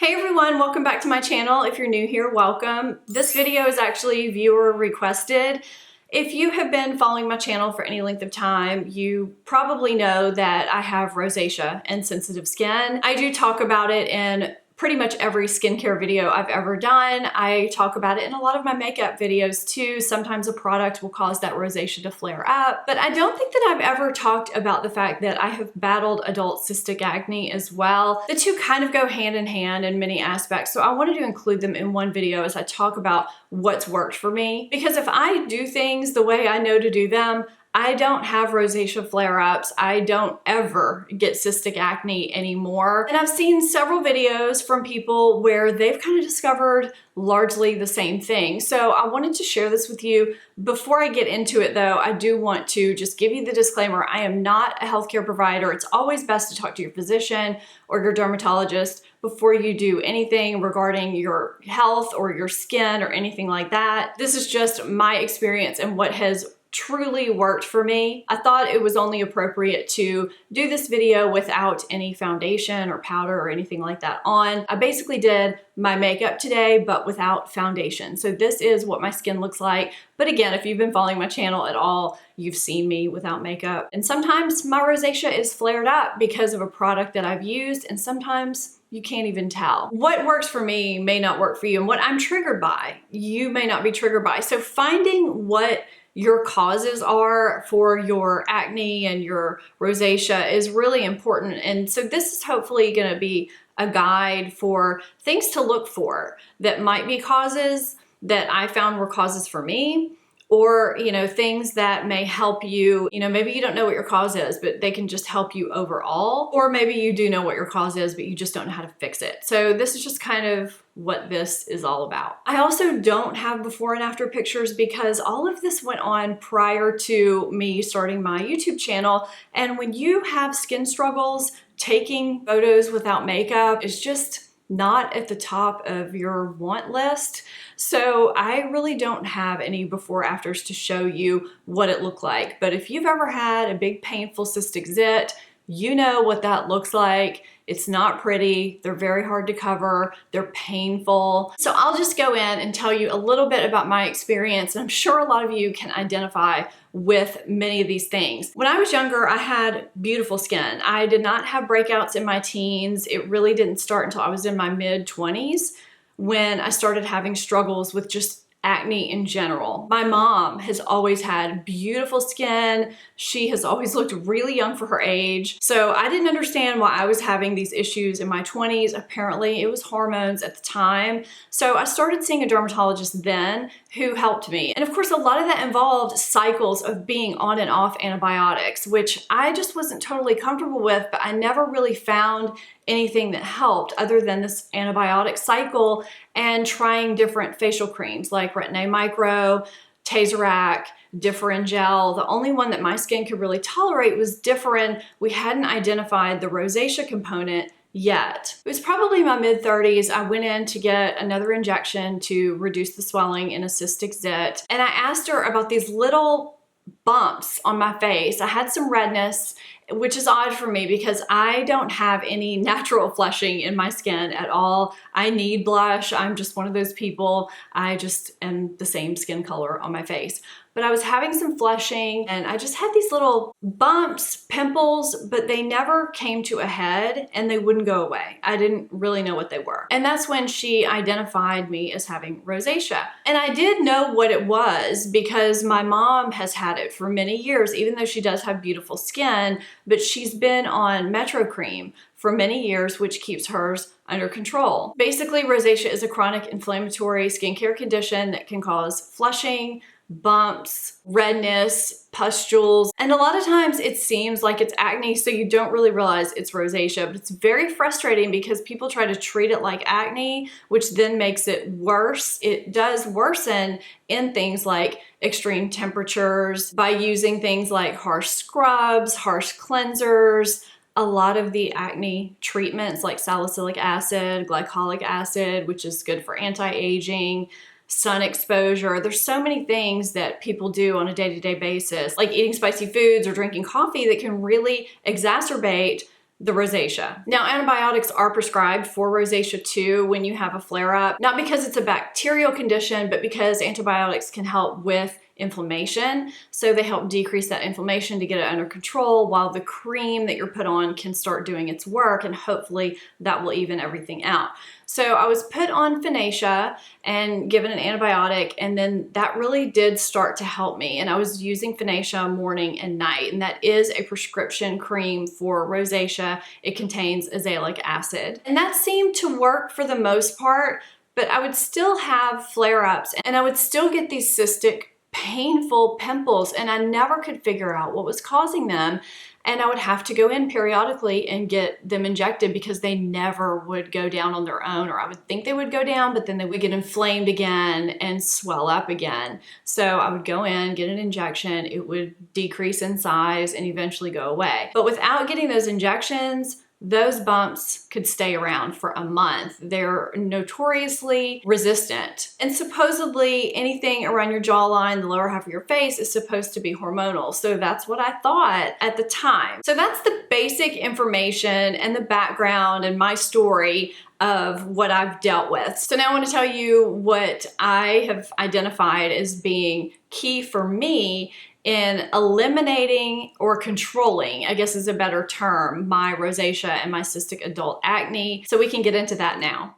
Hey everyone, welcome back to my channel. If you're new here, welcome. This video is actually viewer requested. If you have been following my channel for any length of time, you probably know that I have rosacea and sensitive skin. I do talk about it in pretty much every skincare video I've ever done. I talk about it in a lot of my makeup videos too. Sometimes a product will cause that rosacea to flare up, but I don't think that I've ever talked about the fact that I have battled adult cystic acne as well. The two kind of go hand in hand in many aspects, so I wanted to include them in one video as I talk about what's worked for me. Because if I do things the way I know to do them, I don't have rosacea flare-ups. I don't ever get cystic acne anymore. And I've seen several videos from people where they've kind of discovered largely the same thing. So I wanted to share this with you. Before I get into it though, I do want to just give you the disclaimer. I am not a healthcare provider. It's always best to talk to your physician or your dermatologist before you do anything regarding your health or your skin or anything like that. This is just my experience and what has truly worked for me. I thought it was only appropriate to do this video without any foundation or powder or anything like that on. I basically did my makeup today, but without foundation. So this is what my skin looks like. But again, if you've been following my channel at all, you've seen me without makeup. And sometimes my rosacea is flared up because of a product that I've used, and sometimes you can't even tell. What works for me may not work for you, and what I'm triggered by, you may not be triggered by. So finding what your causes are for your acne and your rosacea is really important. And so this is hopefully going to be a guide for things to look for that might be causes that I found were causes for me, or, things that may help you. Maybe you don't know what your cause is, but they can just help you overall. Or maybe you do know what your cause is, but you just don't know how to fix it. So this is just kind of what this is all about. I also don't have before and after pictures because all of this went on prior to me starting my YouTube channel. And when you have skin struggles, taking photos without makeup is just not at the top of your want list. So I really don't have any before afters to show you what it looked like. But if you've ever had a big painful cystic zit, you know what that looks like. It's not pretty. They're very hard to cover. They're painful. So I'll just go in and tell you a little bit about my experience. And I'm sure a lot of you can identify with many of these things. When I was younger, I had beautiful skin. I did not have breakouts in my teens. It really didn't start until I was in my mid-20s when I started having struggles with just acne in general. My mom has always had beautiful skin. She has always looked really young for her age. So I didn't understand why I was having these issues in my 20s. Apparently it was hormones at the time. So I started seeing a dermatologist then who helped me. And of course, a lot of that involved cycles of being on and off antibiotics, which I just wasn't totally comfortable with, but I never really found anything that helped other than this antibiotic cycle and trying different facial creams like Retin-A Micro, Tazerac, Differin Gel. The only one that my skin could really tolerate was Differin. We hadn't identified the rosacea component yet. It was probably my mid-30s. I went in to get another injection to reduce the swelling in a cystic zit. And I asked her about these little bumps on my face. I had some redness, which is odd for me because I don't have any natural flushing in my skin at all. I need blush. I'm just one of those people. I just am the same skin color on my face. But I was having some flushing and I just had these little bumps, pimples, but they never came to a head and they wouldn't go away. I didn't really know what they were. And that's when she identified me as having rosacea. And I did know what it was because my mom has had it for many years, even though she does have beautiful skin, but she's been on Metro Cream for many years, which keeps hers under control. Basically, rosacea is a chronic inflammatory skincare condition that can cause flushing, bumps, redness, pustules, and a lot of times it seems like it's acne, so you don't really realize it's rosacea, but it's very frustrating because people try to treat it like acne, which then makes it worse. It does worsen in things like extreme temperatures by using things like harsh scrubs, harsh cleansers. A lot of the acne treatments like salicylic acid, glycolic acid, which is good for anti-aging, sun exposure. There's so many things that people do on a day-to-day basis, like eating spicy foods or drinking coffee, that can really exacerbate the rosacea. Now, antibiotics are prescribed for rosacea too when you have a flare-up, not because it's a bacterial condition, but because antibiotics can help with inflammation. So they help decrease that inflammation to get it under control, while the cream that you're put on can start doing its work, and hopefully that will even everything out. So I was put on Finacea and given an antibiotic, and then that really did start to help me. And I was using Finacea morning and night, and that is a prescription cream for rosacea. It contains azelaic acid. And that seemed to work for the most part, but I would still have flare-ups, and I would still get these cystic, painful pimples, and I never could figure out what was causing them. And I would have to go in periodically and get them injected because they never would go down on their own, or I would think they would go down, but then they would get inflamed again and swell up again. So I would go in, get an injection, it would decrease in size and eventually go away. But without getting those injections, those bumps could stay around for a month. They're notoriously resistant. And supposedly anything around your jawline, the lower half of your face, is supposed to be hormonal. So that's what I thought at the time. So that's the basic information and the background and my story of what I've dealt with. So now I want to tell you what I have identified as being key for me in eliminating or controlling, I guess is a better term, my rosacea and my cystic adult acne. So we can get into that now.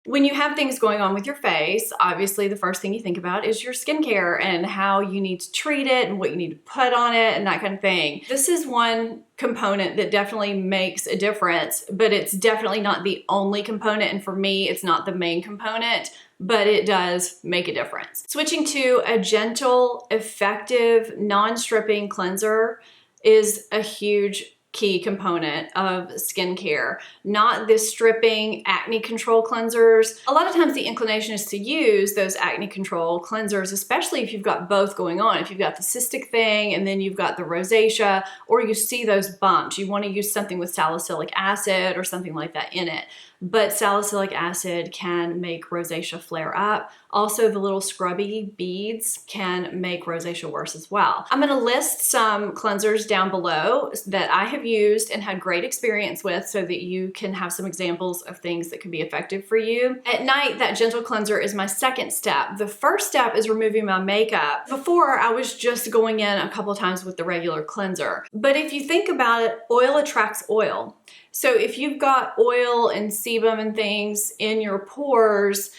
When you have things going on with your face, obviously the first thing you think about is your skincare and how you need to treat it and what you need to put on it and that kind of thing. This is one component that definitely makes a difference, but it's definitely not the only component. And for me, it's not the main component, but it does make a difference. Switching to a gentle, effective, non-stripping cleanser is a huge key component of skincare, not the stripping acne control cleansers. A lot of times the inclination is to use those acne control cleansers, especially if you've got both going on. If you've got the cystic thing and then you've got the rosacea, or you see those bumps, you want to use something with salicylic acid or something like that in it. But salicylic acid can make rosacea flare up. Also, the little scrubby beads can make rosacea worse as well. I'm gonna list some cleansers down below that I have used and had great experience with so that you can have some examples of things that can be effective for you. At night, that gentle cleanser is my second step. The first step is removing my makeup. Before, I was just going in a couple times with the regular cleanser. But if you think about it, oil attracts oil. So if you've got oil and sebum and things in your pores,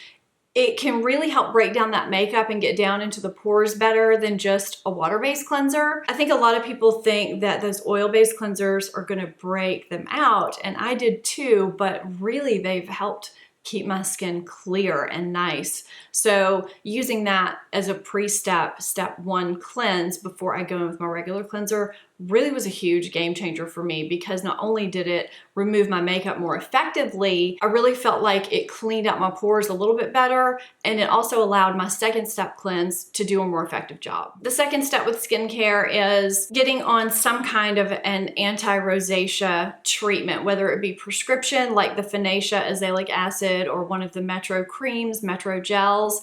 it can really help break down that makeup and get down into the pores better than just a water-based cleanser. I think a lot of people think that those oil-based cleansers are gonna break them out, and I did too, but really they've helped keep my skin clear and nice. So using that as a pre-step, step one cleanse before I go in with my regular cleanser really was a huge game changer for me, because not only did it remove my makeup more effectively, I really felt like it cleaned out my pores a little bit better, and it also allowed my second step cleanse to do a more effective job. The second step with skincare is getting on some kind of an anti-rosacea treatment, whether it be prescription like the Finacea azelaic acid or one of the Metro creams, Metro gels.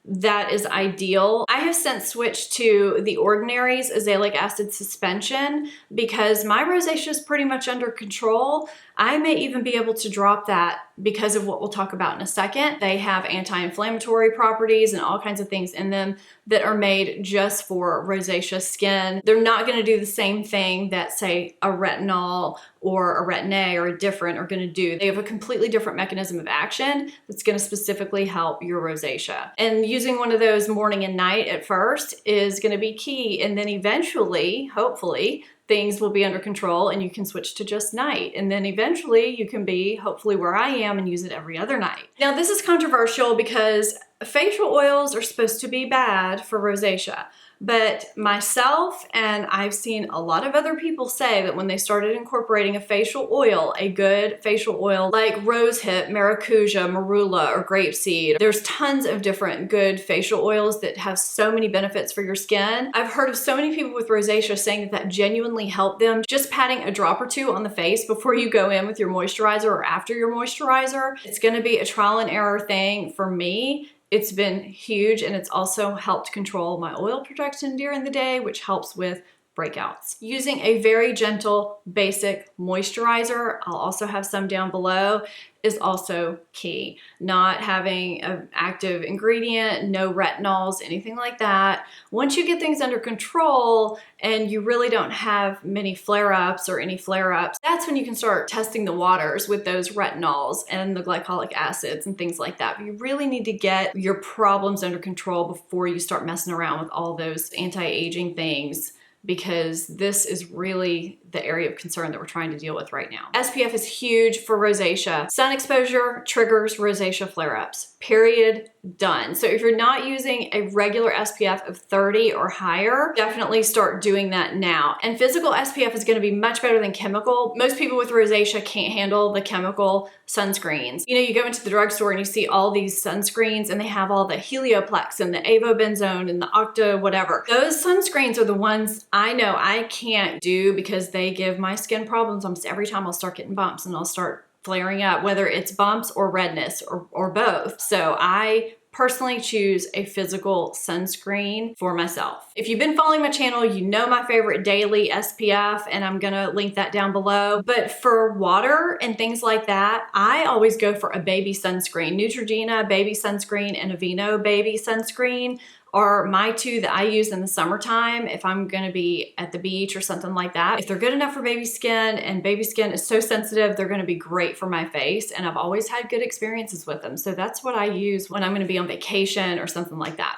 That is ideal. I have since switched to the Ordinary's azelaic acid suspension because my rosacea is pretty much under control. I may even be able to drop that because of what we'll talk about in a second. They have anti-inflammatory properties and all kinds of things in them that are made just for rosacea skin. They're not going to do the same thing that, say, a retinol or a Retin-A or a different are going to do. They have a completely different mechanism of action that's going to specifically help your rosacea. And using one of those morning and night at first is going to be key. And then eventually, hopefully, things will be under control and you can switch to just night. And then eventually you can be hopefully where I am and use it every other night. Now this is controversial because facial oils are supposed to be bad for rosacea. But myself and I've seen a lot of other people say that when they started incorporating a facial oil, a good facial oil like rosehip, maracuja, marula, or grapeseed, there's tons of different good facial oils that have so many benefits for your skin. I've heard of so many people with rosacea saying that that genuinely helped them. Just patting a drop or two on the face before you go in with your moisturizer or after your moisturizer. It's gonna be a trial and error thing for me. It's been huge, and it's also helped control my oil production during the day, which helps with breakouts. Using a very gentle, basic moisturizer, I'll also have some down below, is also key. Not having an active ingredient, no retinols, anything like that. Once you get things under control and you really don't have many flare-ups or any flare-ups, that's when you can start testing the waters with those retinols and the glycolic acids and things like that. But you really need to get your problems under control before you start messing around with all those anti-aging things, because this is really the area of concern that we're trying to deal with right now. SPF is huge for rosacea. Sun exposure triggers rosacea flare-ups. Period. Done. So if you're not using a regular SPF of 30 or higher, definitely start doing that now. And physical SPF is going to be much better than chemical. Most people with rosacea can't handle the chemical sunscreens. You know, you go into the drugstore and you see all these sunscreens and they have all the Helioplex and the avobenzone and the Octa whatever. Those sunscreens are the ones I know I can't do because they give my skin problems almost every time. I'll start getting bumps and I'll start flaring up, whether it's bumps or redness or both. So I personally choose a physical sunscreen for myself. If you've been following my channel, you know my favorite daily SPF, and I'm gonna link that down below. But for water and things like that, I always go for a baby sunscreen. Neutrogena baby sunscreen and Aveeno baby sunscreen are my two that I use in the summertime if I'm gonna be at the beach or something like that. If they're good enough for baby skin, and baby skin is so sensitive, they're gonna be great for my face, and I've always had good experiences with them. So that's what I use when I'm gonna be on vacation or something like that.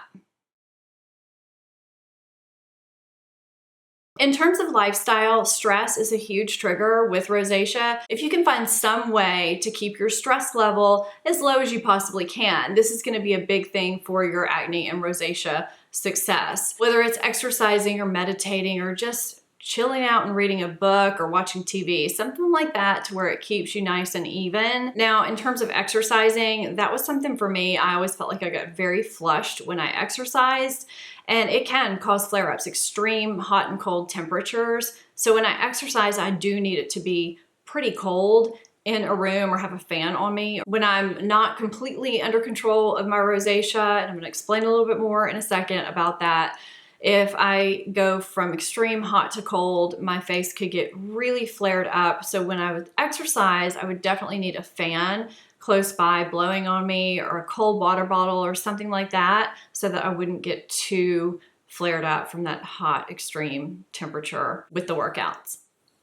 In terms of lifestyle, stress is a huge trigger with rosacea. If you can find some way to keep your stress level as low as you possibly can, this is going to be a big thing for your acne and rosacea success. Whether it's exercising or meditating or just chilling out and reading a book or watching TV, something like that, to where it keeps you nice and even. Now, in terms of exercising, that was something for me. I always felt like I got very flushed when I exercised, and it can cause flare-ups, extreme hot and cold temperatures. So when I exercise, I do need it to be pretty cold in a room or have a fan on me. When I'm not completely under control of my rosacea, and I'm gonna explain a little bit more in a second about that, if I go from extreme hot to cold, my face could get really flared up. So when I would exercise, I would definitely need a fan close by blowing on me, or a cold water bottle or something like that, so that I wouldn't get too flared up from that hot extreme temperature with the workouts.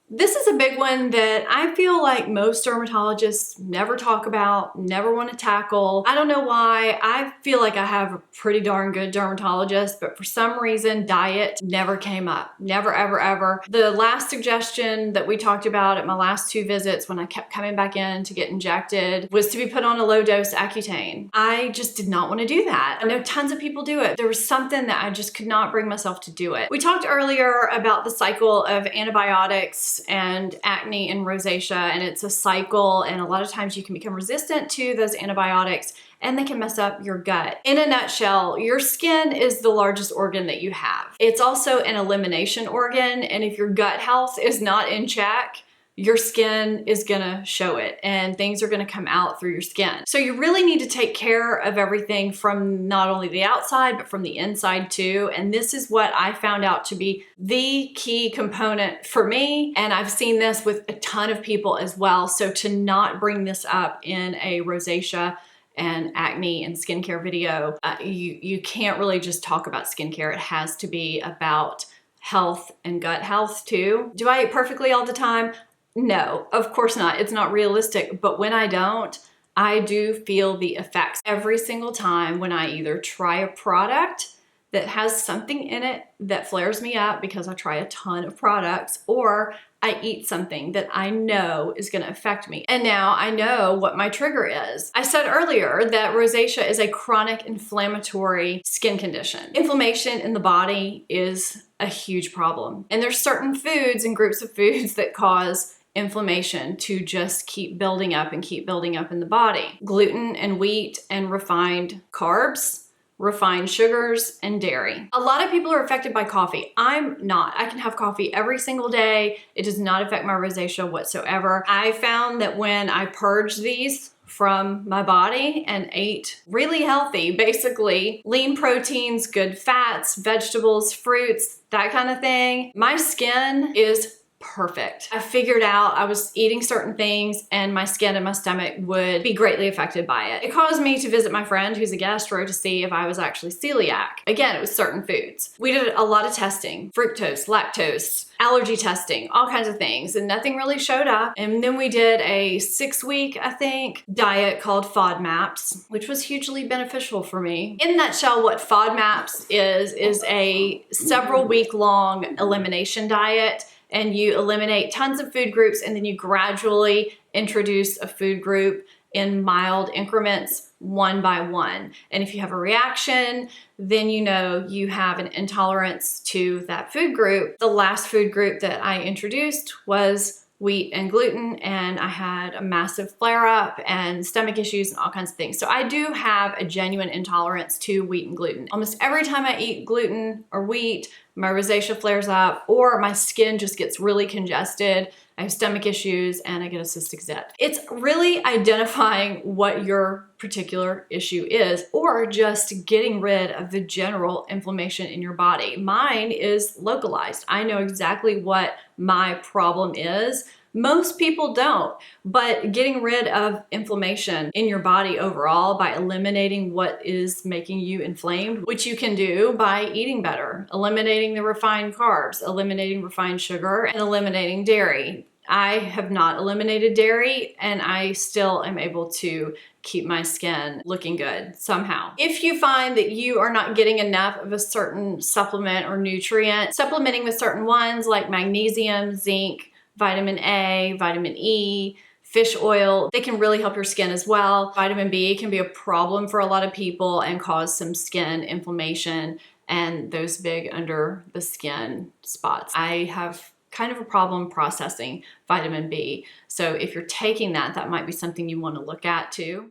This is a big one that I feel like most dermatologists never talk about, never want to tackle. I don't know why. I feel like I have a pretty darn good dermatologist, but for some reason, diet never came up. Never, ever, ever. The last suggestion that we talked about at my last 2 visits when I kept coming back in to get injected was to be put on a low dose Accutane. I just did not want to do that. I know tons of people do it. There was something that I just could not bring myself to do it. We talked earlier about the cycle of antibiotics and acne and rosacea, and it's a cycle, and a lot of times you can become resistant to those antibiotics and they can mess up your gut. In a nutshell, your skin is the largest organ that you have. It's also an elimination organ, and if your gut health is not in check, your skin is gonna show it, and things are gonna come out through your skin. So you really need to take care of everything from not only the outside, but from the inside too. And this is what I found out to be the key component for me. And I've seen this with a ton of people as well. So to not bring this up in a rosacea and acne and skincare video, you can't really just talk about skincare. It has to be about health and gut health too. Do I eat perfectly all the time? No, of course not. It's not realistic. But when I don't, I do feel the effects every single time when I either try a product that has something in it that flares me up because I try a ton of products, or I eat something that I know is going to affect me. And now I know what my trigger is. I said earlier that rosacea is a chronic inflammatory skin condition. Inflammation in the body is a huge problem. And there's certain foods and groups of foods that cause inflammation to just keep building up and keep building up in the body. Gluten and wheat and refined carbs, refined sugars, and dairy. A lot of people are affected by coffee. I'm not. I can have coffee every single day. It does not affect my rosacea whatsoever. I found that when I purge these from my body and ate really healthy, basically lean proteins, good fats, vegetables, fruits, that kind of thing, my skin is perfect. I figured out I was eating certain things and my skin and my stomach would be greatly affected by it. It caused me to visit my friend who's a gastro to see if I was actually celiac. Again, it was certain foods. We did a lot of testing, fructose, lactose, allergy testing, all kinds of things, and nothing really showed up. And then we did a 6-week, I think, diet called FODMAPs, which was hugely beneficial for me. In a nutshell, what FODMAPs is a several week long elimination diet, and you eliminate tons of food groups and then you gradually introduce a food group in mild increments, one by one. And if you have a reaction, then you know you have an intolerance to that food group. The last food group that I introduced was wheat and gluten, and I had a massive flare-up and stomach issues and all kinds of things. So I do have a genuine intolerance to wheat and gluten. Almost every time I eat gluten or wheat, my rosacea flares up or my skin just gets really congested. I have stomach issues and I get a cystic zit. It's really identifying what your particular issue is or just getting rid of the general inflammation in your body. Mine is localized. I know exactly what my problem is. Most people don't, but getting rid of inflammation in your body overall by eliminating what is making you inflamed, which you can do by eating better, eliminating the refined carbs, eliminating refined sugar, and eliminating dairy. I have not eliminated dairy and I still am able to keep my skin looking good somehow. If you find that you are not getting enough of a certain supplement or nutrient, supplementing with certain ones like magnesium, zinc, vitamin A, vitamin E, fish oil, they can really help your skin as well. Vitamin B can be a problem for a lot of people and cause some skin inflammation and those big under the skin spots. I have kind of a problem processing vitamin B. So if you're taking that, that might be something you want to look at too.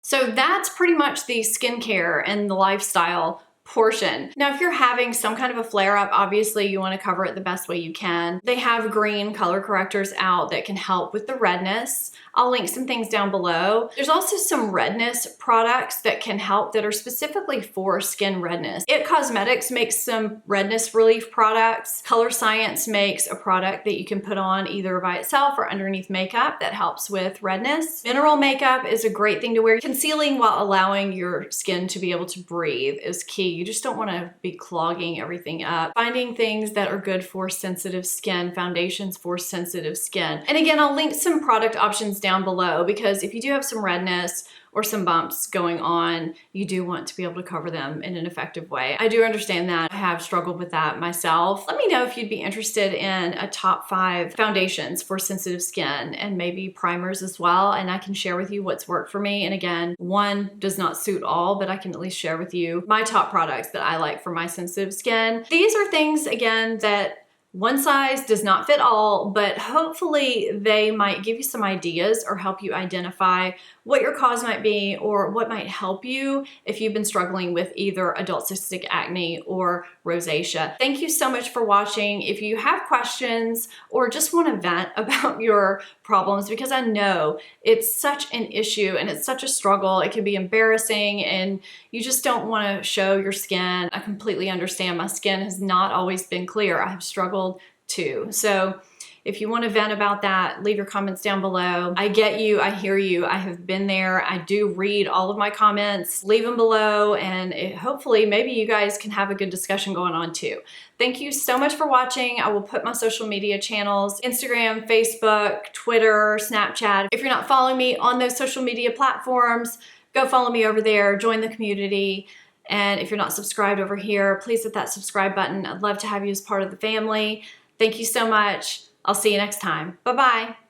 So that's pretty much the skincare and the lifestyle portion. Now, if you're having some kind of a flare-up, obviously you want to cover it the best way you can. They have green color correctors out that can help with the redness. I'll link some things down below. There's also some redness products that can help that are specifically for skin redness. It Cosmetics makes some redness relief products. Color Science makes a product that you can put on either by itself or underneath makeup that helps with redness. Mineral makeup is a great thing to wear. Concealing while allowing your skin to be able to breathe is key. You just don't want to be clogging everything up. Finding things that are good for sensitive skin, foundations for sensitive skin. And again, I'll link some product options down below because if you do have some redness or some bumps going on, you do want to be able to cover them in an effective way. I do understand that. I have struggled with that myself. Let me know if you'd be interested in a top 5 foundations for sensitive skin and maybe primers as well. And I can share with you what's worked for me. And again, one does not suit all, but I can at least share with you my top products that I like for my sensitive skin. These are things, again, that one size does not fit all, but hopefully they might give you some ideas or help you identify what your cause might be or what might help you if you've been struggling with either adult cystic acne or rosacea. Thank you so much for watching. If you have questions or just want to vent about your problems, because I know it's such an issue and it's such a struggle, it can be embarrassing and you just don't want to show your skin. I completely understand. My skin has not always been clear. I have struggled too. So if you want to vent about that, leave your comments down below. I get you, I hear you, I have been there. I do read all of my comments. Leave them below and hopefully maybe you guys can have a good discussion going on too. Thank you so much for watching. I will put my social media channels, Instagram, Facebook, Twitter, Snapchat. If you're not following me on those social media platforms, go follow me over there, join the community. And if you're not subscribed over here, please hit that subscribe button. I'd love to have you as part of the family. Thank you so much. I'll see you next time. Bye-bye.